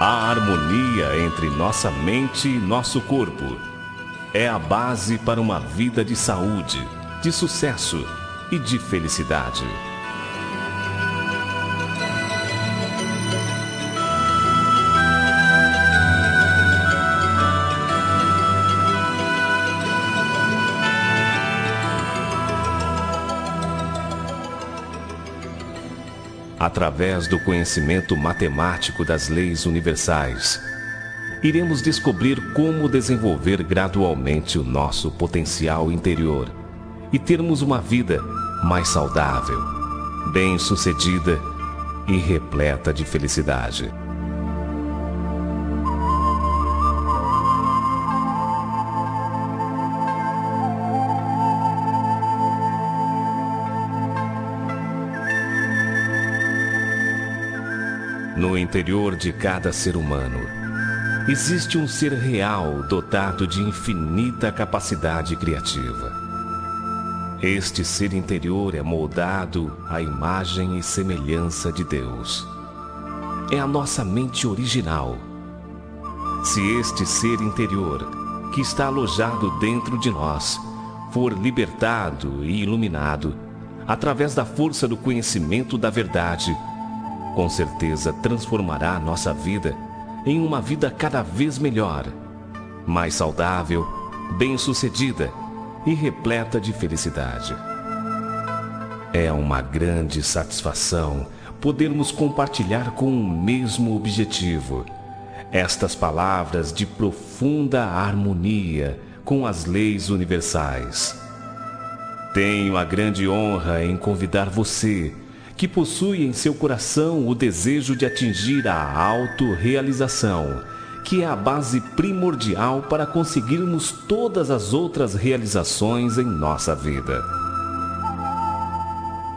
A harmonia entre nossa mente e nosso corpo é a base para uma vida de saúde, de sucesso e de felicidade. Através do conhecimento matemático das leis universais, iremos descobrir como desenvolver gradualmente o nosso potencial interior e termos uma vida mais saudável, bem-sucedida e repleta de felicidade. No interior de cada ser humano, existe um ser real dotado de infinita capacidade criativa. Este ser interior é moldado à imagem e semelhança de Deus. É a nossa mente original. Se este ser interior, que está alojado dentro de nós, for libertado e iluminado, através da força do conhecimento da verdade, com certeza transformará nossa vida em uma vida cada vez melhor, mais saudável, bem-sucedida e repleta de felicidade. É uma grande satisfação podermos compartilhar com o mesmo objetivo estas palavras de profunda harmonia com as leis universais. Tenho a grande honra em convidar você, que possui em seu coração o desejo de atingir a autorrealização, que é a base primordial para conseguirmos todas as outras realizações em nossa vida.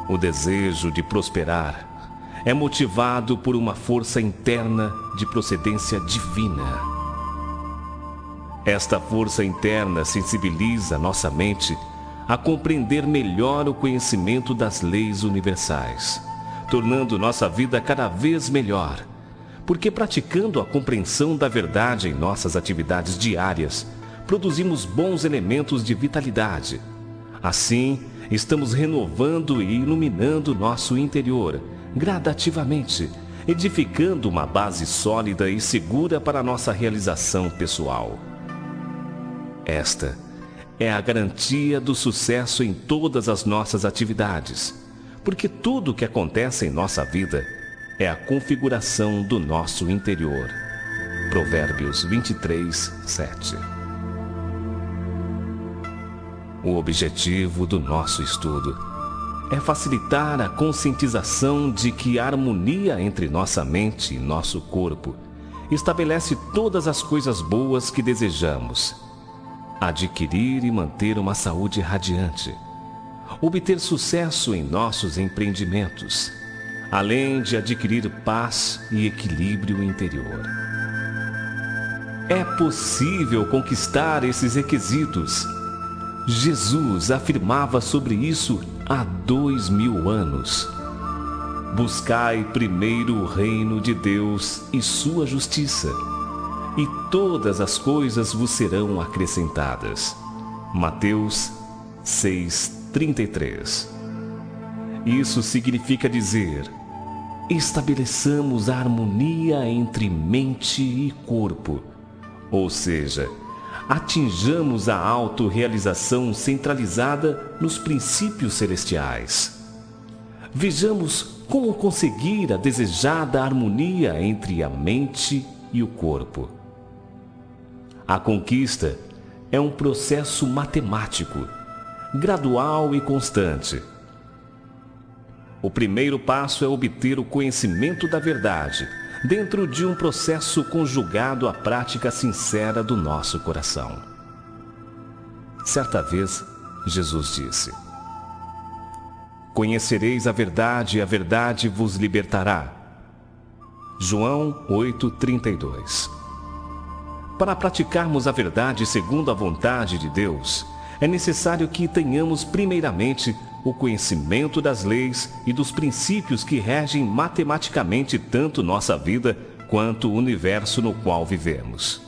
O desejo de prosperar é motivado por uma força interna de procedência divina. Esta força interna sensibiliza nossa mente a compreender melhor o conhecimento das leis universais, tornando nossa vida cada vez melhor, porque praticando a compreensão da verdade em nossas atividades diárias, produzimos bons elementos de vitalidade. Assim, estamos renovando e iluminando nosso interior, gradativamente, edificando uma base sólida e segura para nossa realização pessoal. Esta é a garantia do sucesso em todas as nossas atividades, porque tudo o que acontece em nossa vida é a configuração do nosso interior. Provérbios 23, 7. O objetivo do nosso estudo é facilitar a conscientização de que a harmonia entre nossa mente e nosso corpo estabelece todas as coisas boas que desejamos: adquirir e manter uma saúde radiante, obter sucesso em nossos empreendimentos, além de adquirir paz e equilíbrio interior. É possível conquistar esses requisitos. Jesus afirmava sobre isso há 2000 anos. Buscai primeiro o reino de Deus e sua justiça, e todas as coisas vos serão acrescentadas. Mateus 6:33. Isso significa dizer: estabeleçamos a harmonia entre mente e corpo, ou seja, atinjamos a autorrealização centralizada nos princípios celestiais. Vejamos como conseguir a desejada harmonia entre a mente e o corpo. A conquista é um processo matemático, gradual e constante. O primeiro passo é obter o conhecimento da verdade, dentro de um processo conjugado à prática sincera do nosso coração. Certa vez, Jesus disse: conhecereis a verdade e a verdade vos libertará. João 8:32. Para praticarmos a verdade segundo a vontade de Deus, é necessário que tenhamos primeiramente o conhecimento das leis e dos princípios que regem matematicamente tanto nossa vida quanto o universo no qual vivemos.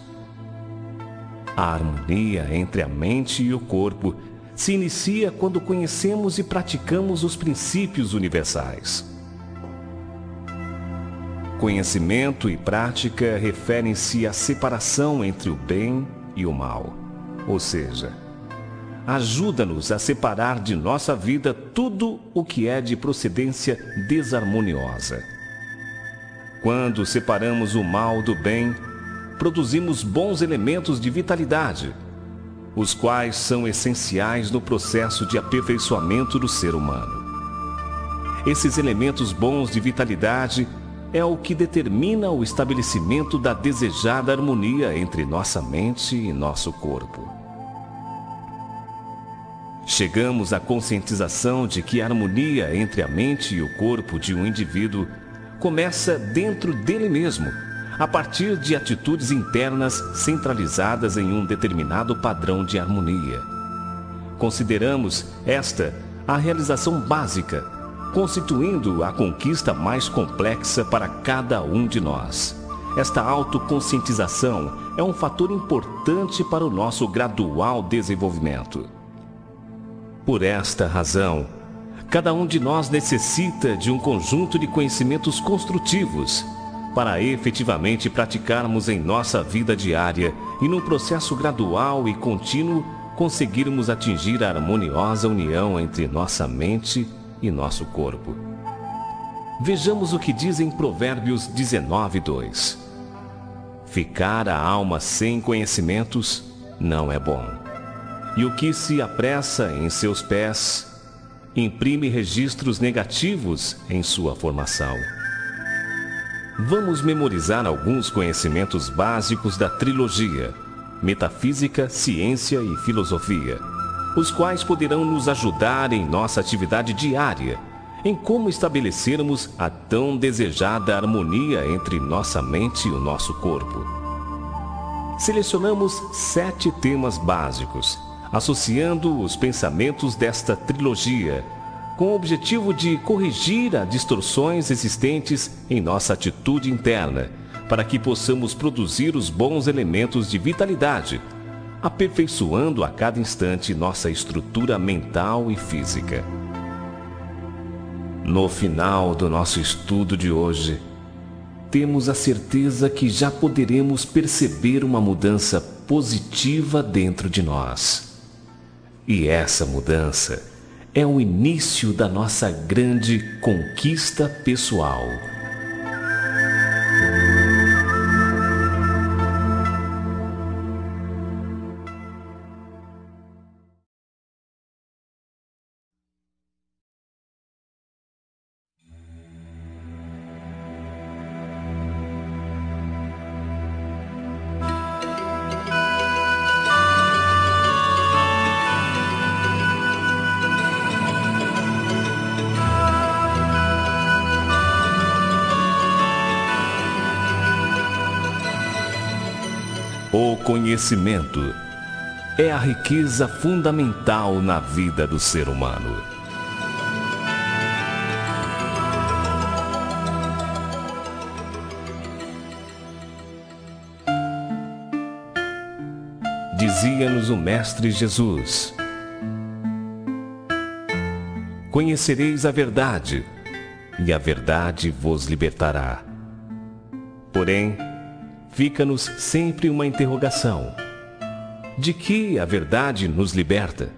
A harmonia entre a mente e o corpo se inicia quando conhecemos e praticamos os princípios universais. Conhecimento e prática referem-se à separação entre o bem e o mal, ou seja, ajuda-nos a separar de nossa vida tudo o que é de procedência desarmoniosa. Quando separamos o mal do bem, produzimos bons elementos de vitalidade, os quais são essenciais no processo de aperfeiçoamento do ser humano. Esses elementos bons de vitalidade é o que determina o estabelecimento da desejada harmonia entre nossa mente e nosso corpo. Chegamos à conscientização de que a harmonia entre a mente e o corpo de um indivíduo começa dentro dele mesmo, a partir de atitudes internas centralizadas em um determinado padrão de harmonia. Consideramos esta a realização básica, constituindo a conquista mais complexa para cada um de nós. Esta autoconscientização é um fator importante para o nosso gradual desenvolvimento. Por esta razão, cada um de nós necessita de um conjunto de conhecimentos construtivos para efetivamente praticarmos em nossa vida diária e num processo gradual e contínuo conseguirmos atingir a harmoniosa união entre nossa mente e nosso corpo. Vejamos o que diz em Provérbios 19:2. Ficar a alma sem conhecimentos não é bom, e o que se apressa em seus pés imprime registros negativos em sua formação. Vamos memorizar alguns conhecimentos básicos da trilogia: Metafísica, Ciência e Filosofia, os quais poderão nos ajudar em nossa atividade diária, em como estabelecermos a tão desejada harmonia entre nossa mente e o nosso corpo. Selecionamos 7 temas básicos, associando os pensamentos desta trilogia, com o objetivo de corrigir as distorções existentes em nossa atitude interna, para que possamos produzir os bons elementos de vitalidade, aperfeiçoando a cada instante nossa estrutura mental e física. No final do nosso estudo de hoje, temos a certeza que já poderemos perceber uma mudança positiva dentro de nós. E essa mudança é o início da nossa grande conquista pessoal. O conhecimento é a riqueza fundamental na vida do ser humano. Dizia-nos o Mestre Jesus: conhecereis a verdade, e a verdade vos libertará. Porém, fica-nos sempre uma interrogação: de que a verdade nos liberta?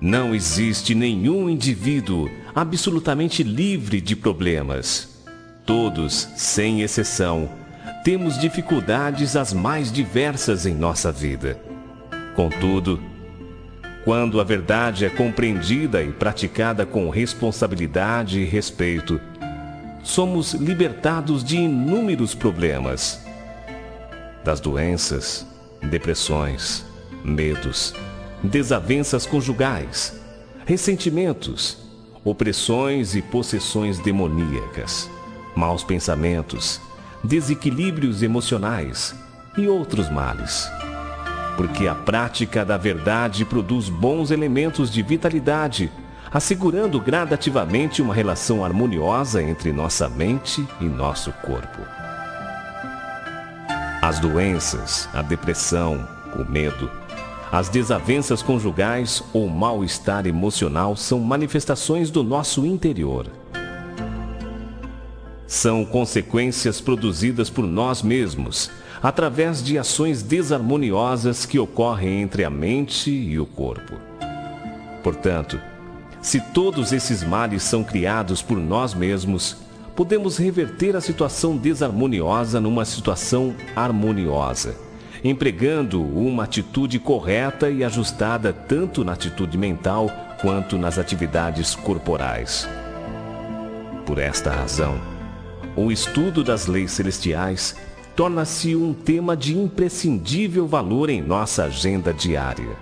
Não existe nenhum indivíduo absolutamente livre de problemas. Todos, sem exceção, temos dificuldades as mais diversas em nossa vida. Contudo, quando a verdade é compreendida e praticada com responsabilidade e respeito, somos libertados de inúmeros problemas, das doenças, depressões, medos, desavenças conjugais, ressentimentos, opressões e possessões demoníacas, maus pensamentos, desequilíbrios emocionais e outros males. Porque a prática da verdade produz bons elementos de vitalidade, assegurando gradativamente uma relação harmoniosa entre nossa mente e nosso corpo. As doenças, a depressão, o medo, as desavenças conjugais ou mal-estar emocional são manifestações do nosso interior. São consequências produzidas por nós mesmos, através de ações desarmoniosas que ocorrem entre a mente e o corpo. Portanto, se todos esses males são criados por nós mesmos, podemos reverter a situação desarmoniosa numa situação harmoniosa, empregando uma atitude correta e ajustada tanto na atitude mental quanto nas atividades corporais. Por esta razão, o estudo das leis celestiais torna-se um tema de imprescindível valor em nossa agenda diária.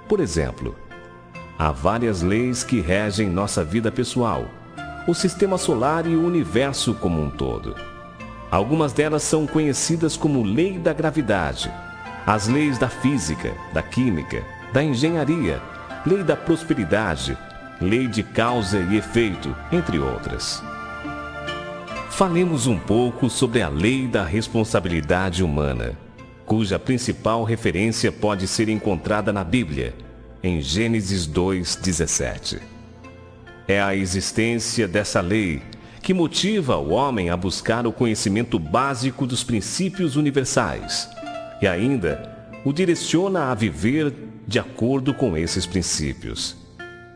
Por exemplo, há várias leis que regem nossa vida pessoal, o sistema solar e o universo como um todo. Algumas delas são conhecidas como lei da gravidade, as leis da física, da química, da engenharia, lei da prosperidade, lei de causa e efeito, entre outras. Falemos um pouco sobre a lei da responsabilidade humana, cuja principal referência pode ser encontrada na Bíblia, em Gênesis 2:17. É a existência dessa lei que motiva o homem a buscar o conhecimento básico dos princípios universais e ainda o direciona a viver de acordo com esses princípios.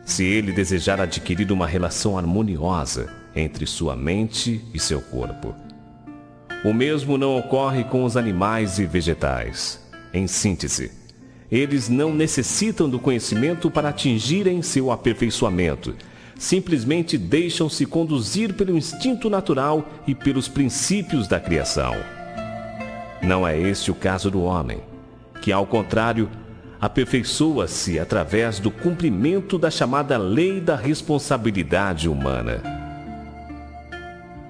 Se ele desejar adquirir uma relação harmoniosa entre sua mente e seu corpo. O mesmo não ocorre com os animais e vegetais. Em síntese, eles não necessitam do conhecimento para atingirem seu aperfeiçoamento. Simplesmente deixam-se conduzir pelo instinto natural e pelos princípios da criação. Não é este o caso do homem, que, ao contrário, aperfeiçoa-se através do cumprimento da chamada lei da responsabilidade humana.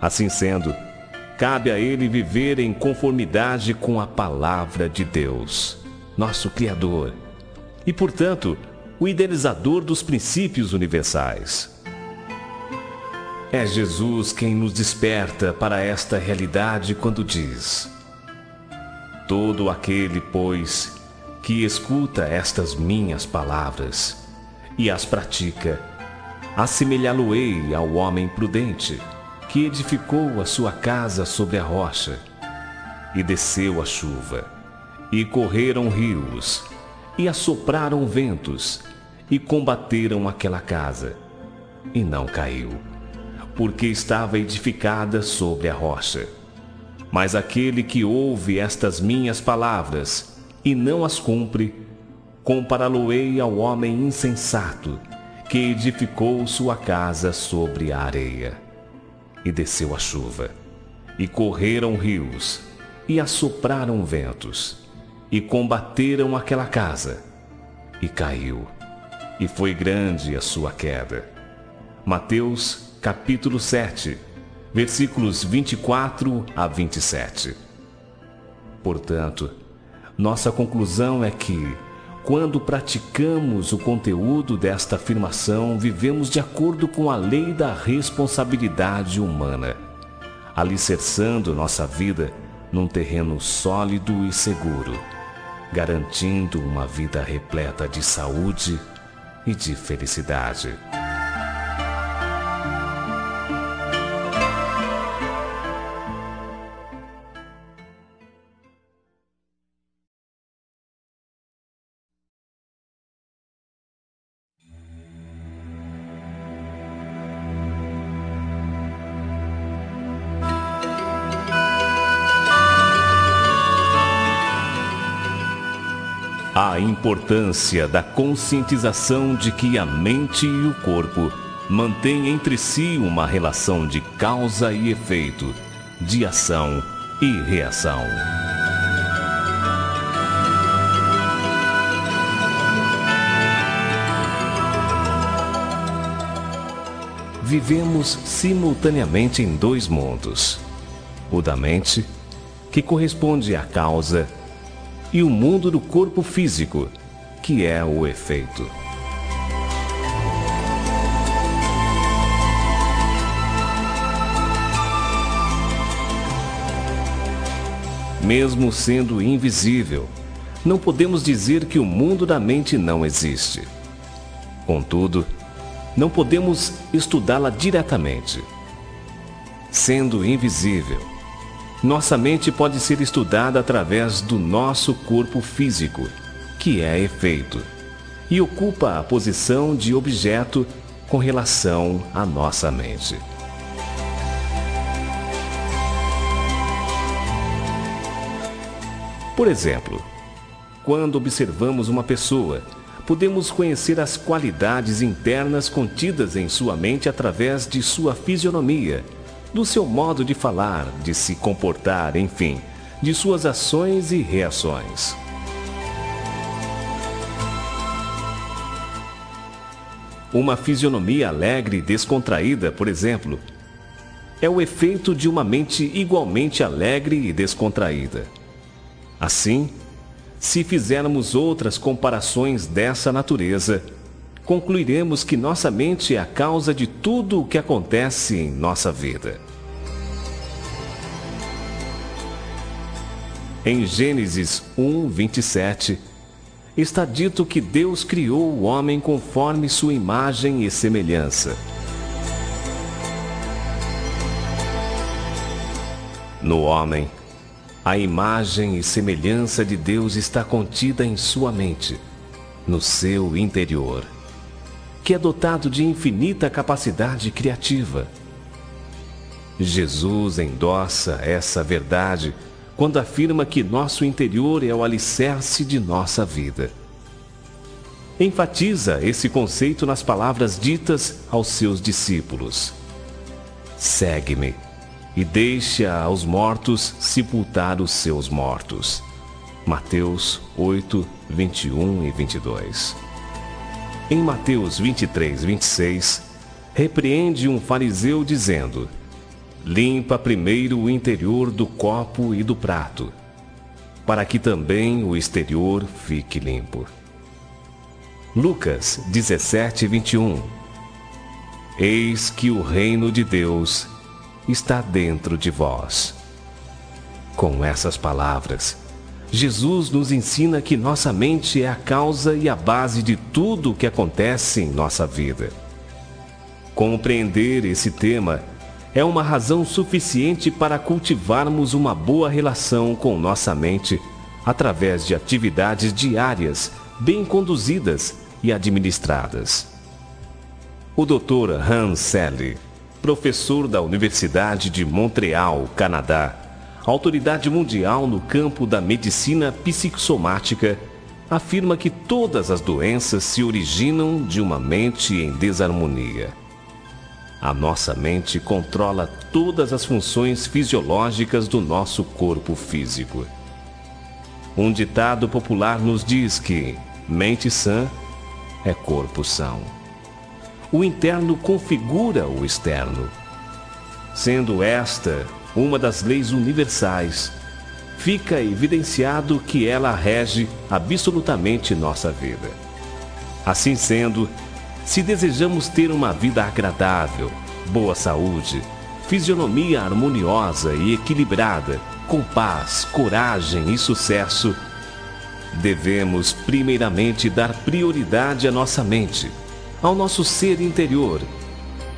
Assim sendo, cabe a ele viver em conformidade com a palavra de Deus, nosso Criador, e, portanto, o idealizador dos princípios universais. É Jesus quem nos desperta para esta realidade quando diz: todo aquele, pois, que escuta estas minhas palavras e as pratica, assemelhá-lo-ei ao homem prudente, que edificou a sua casa sobre a rocha. E desceu a chuva, e correram rios, e assopraram ventos, e combateram aquela casa, e não caiu, porque estava edificada sobre a rocha. Mas aquele que ouve estas minhas palavras e não as cumpre, compará-lo-ei ao homem insensato, que edificou sua casa sobre a areia. E desceu a chuva, e correram rios, e assopraram ventos, e combateram aquela casa, e caiu, e foi grande a sua queda. Mateus capítulo 7, versículos 24 a 27. Portanto, nossa conclusão é que, quando praticamos o conteúdo desta afirmação, vivemos de acordo com a lei da responsabilidade humana, alicerçando nossa vida num terreno sólido e seguro, garantindo uma vida repleta de saúde e de felicidade. A importância da conscientização de que a mente e o corpo mantêm entre si uma relação de causa e efeito, de ação e reação. Vivemos simultaneamente em dois mundos: o da mente, que corresponde à causa, e o mundo do corpo físico, que é o efeito. mesmo sendo invisível, não podemos dizer que o mundo da mente não existe. Contudo, não podemos estudá-la diretamente. Sendo invisível, nossa mente pode ser estudada através do nosso corpo físico, que é efeito, e ocupa a posição de objeto com relação à nossa mente. Por exemplo, quando observamos uma pessoa, podemos conhecer as qualidades internas contidas em sua mente através de sua fisionomia, do seu modo de falar, de se comportar, enfim, de suas ações e reações. Uma fisionomia alegre e descontraída, por exemplo, é o efeito de uma mente igualmente alegre e descontraída. Assim, se fizermos outras comparações dessa natureza, concluiremos que nossa mente é a causa de tudo o que acontece em nossa vida. Em Gênesis 1:27, está dito que Deus criou o homem conforme sua imagem e semelhança. No homem, a imagem e semelhança de Deus está contida em sua mente, no seu interior, que é dotado de infinita capacidade criativa. Jesus endossa essa verdade quando afirma que nosso interior é o alicerce de nossa vida. Enfatiza esse conceito nas palavras ditas aos seus discípulos: segue-me e deixe aos mortos sepultar os seus mortos. Mateus 8, 21 e 22. Em Mateus 23:26, repreende um fariseu dizendo: limpa primeiro o interior do copo e do prato, para que também o exterior fique limpo. Lucas 17:21. Eis que o reino de Deus está dentro de vós. Com essas palavras, Jesus nos ensina que nossa mente é a causa e a base de tudo o que acontece em nossa vida. Compreender esse tema é uma razão suficiente para cultivarmos uma boa relação com nossa mente através de atividades diárias bem conduzidas e administradas. O Dr. Hans Selye, professor da Universidade de Montreal, Canadá, autoridade mundial no campo da medicina psicossomática, afirma que todas as doenças se originam de uma mente em desarmonia. A nossa mente controla todas as funções fisiológicas do nosso corpo físico. Um ditado popular nos diz que mente sã é corpo são. O interno configura o externo. Sendo esta uma das leis universais, fica evidenciado que ela rege absolutamente nossa vida. Assim sendo, se desejamos ter uma vida agradável, boa saúde, fisionomia harmoniosa e equilibrada, com paz, coragem e sucesso, devemos primeiramente dar prioridade à nossa mente, ao nosso ser interior,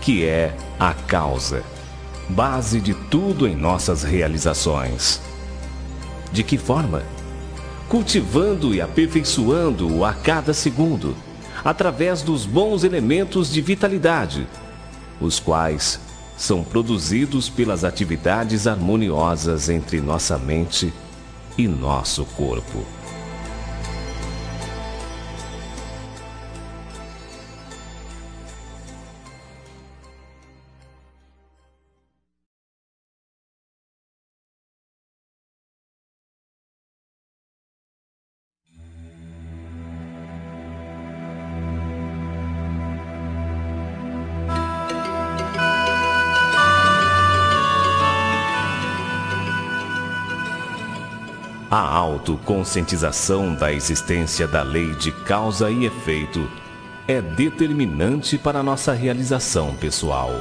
que é a causa, base de tudo em nossas realizações. De que forma? Cultivando e aperfeiçoando-o a cada segundo, através dos bons elementos de vitalidade, os quais são produzidos pelas atividades harmoniosas entre nossa mente e nosso corpo. A autoconscientização da existência da lei de causa e efeito é determinante para a nossa realização pessoal.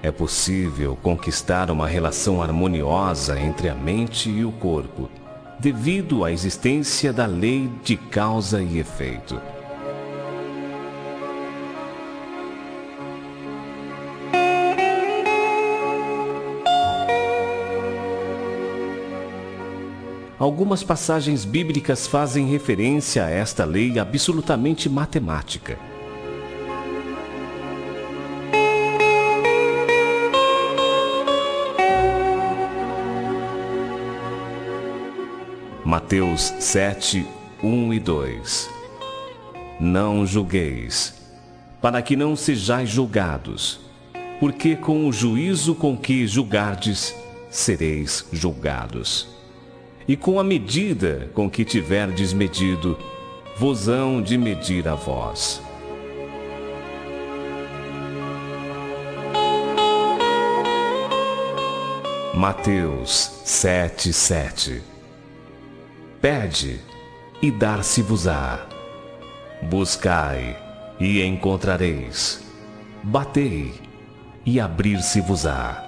é possível conquistar uma relação harmoniosa entre a mente e o corpo, devido à existência da lei de causa e efeito. Algumas passagens bíblicas fazem referência a esta lei absolutamente matemática. Mateus 7, 1 e 2. Não julgueis, para que não sejais julgados, porque com o juízo com que julgardes, sereis julgados. E com a medida com que tiverdes medido, vos hão de medir a vós. Mateus 7, 7. Pede, e dar-se-vos-á. Buscai, e encontrareis. Batei, e abrir-se-vos-á.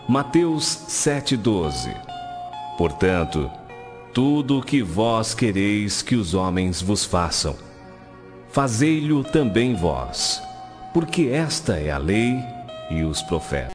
Mateus 7, 12. Portanto, tudo o que vós quereis que os homens vos façam, fazei-lho também vós, porque esta é a lei e os profetas.